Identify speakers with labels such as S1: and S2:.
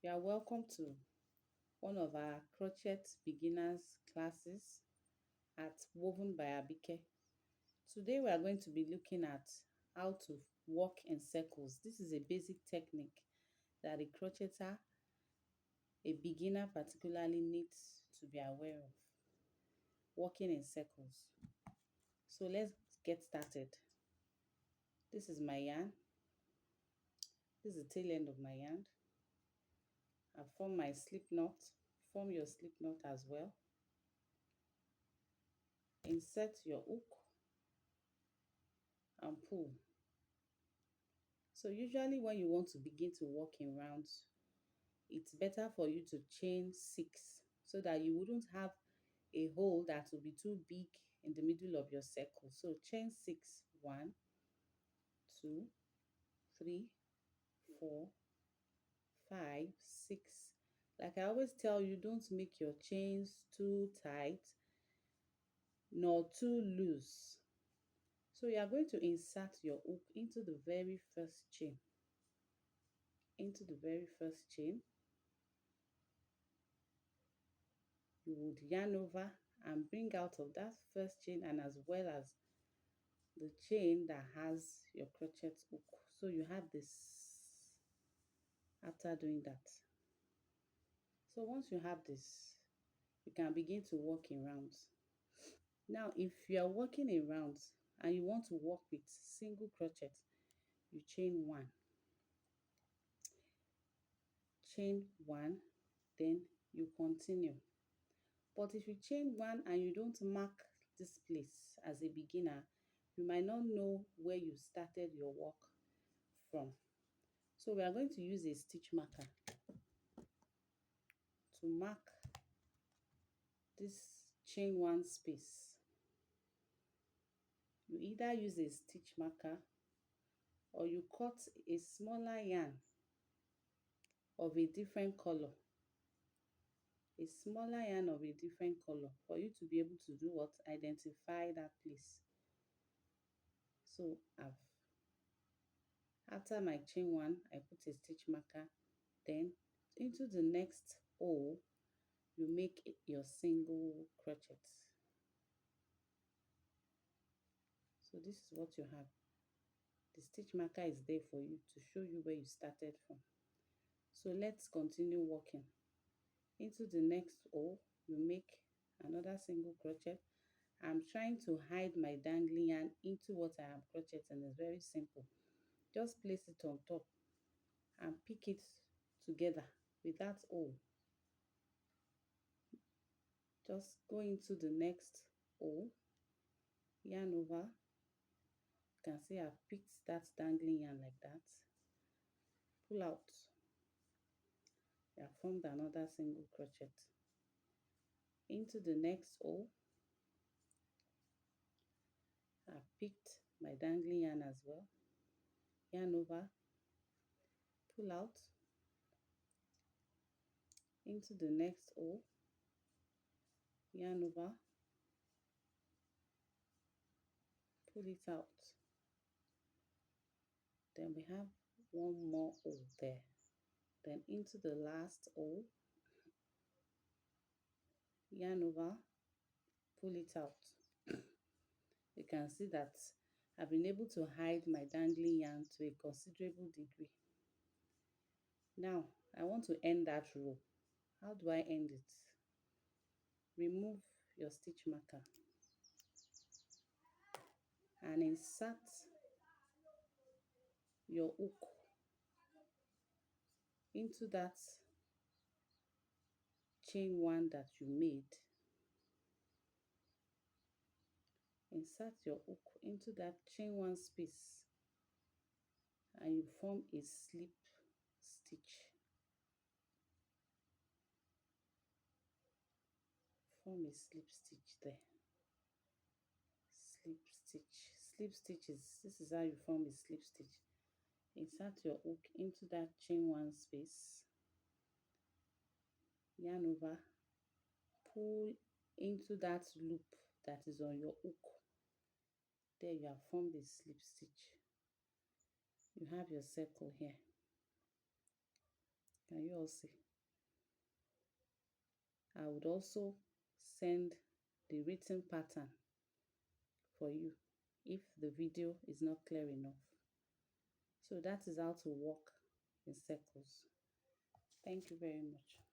S1: You are welcome to one of our crochet beginners classes at Woven by Abike. Today we are going to be looking at how to walk in circles. This is a basic technique that a crocheter, a beginner particularly, needs to be aware of. Walking in circles. So let's get started. This is my yarn. This is the tail end of my yarn. I've formed my slip knot. Form your slip knot as well. Insert your hook and pull. So usually when you want to begin to walk in rounds, it's better for you to chain 6 so that you wouldn't have a hole that will be too big in the middle of your circle. So chain 6, 1, 2, 3, 4, 5, 6. Like I always tell you, don't make your chains too tight nor too loose. So you are going to insert your hook into the very first chain. Into the very first chain. You would yarn over and bring out of that first chain, and as well as the chain that has your crochet hook. So you have this after doing that. So once you have this, you can begin to walk in rounds. Now if you are walking in rounds and you want to walk with single crochet, you chain 1, then you continue. But if you chain 1 and you don't mark this place as a beginner, you might not know where you started your walk from. So we are going to use a stitch marker to mark this chain 1 space. You either use a stitch marker or you cut a smaller yarn of a different color. A smaller yarn of a different color for you to be able to do what? Identify that place. So after my chain 1, I put a stitch marker. Then into the next hole, you make your single crochet. So this is what you have. The stitch marker is there for you to show you where you started from. So let's continue walking. Into the next hole, you make another single crochet. I'm trying to hide my dangling yarn into what I am crocheting. It's very simple. Just place it on top and pick it together with that hole. Just go into the next hole, yarn over. You can see I've picked that dangling yarn like that. Pull out. I have formed another single crochet. Into the next hole, I picked my dangling yarn as well. Yarn over, pull out. Into the next hole, yarn over, pull it out. Then we have one more hole there. Then into the last hole, yarn over, pull it out. You can see that I've been able to hide my dangling yarn to a considerable degree. Now I want to end that row. How do I end it? Remove your stitch marker and insert your hook into that chain 1 that you made. Insert your hook into that chain 1 space and you form a slip stitch. Form a slip stitch there. Slip stitch. Slip stitches. This is how you form a slip stitch. Insert your hook into that chain 1 space. Yarn over. Pull into that loop that is on your hook. There you have formed a slip stitch. You have your circle here. You can you all see. I would also send the written pattern for you if the video is not clear enough. So that is how to walk in circles. Thank you very much.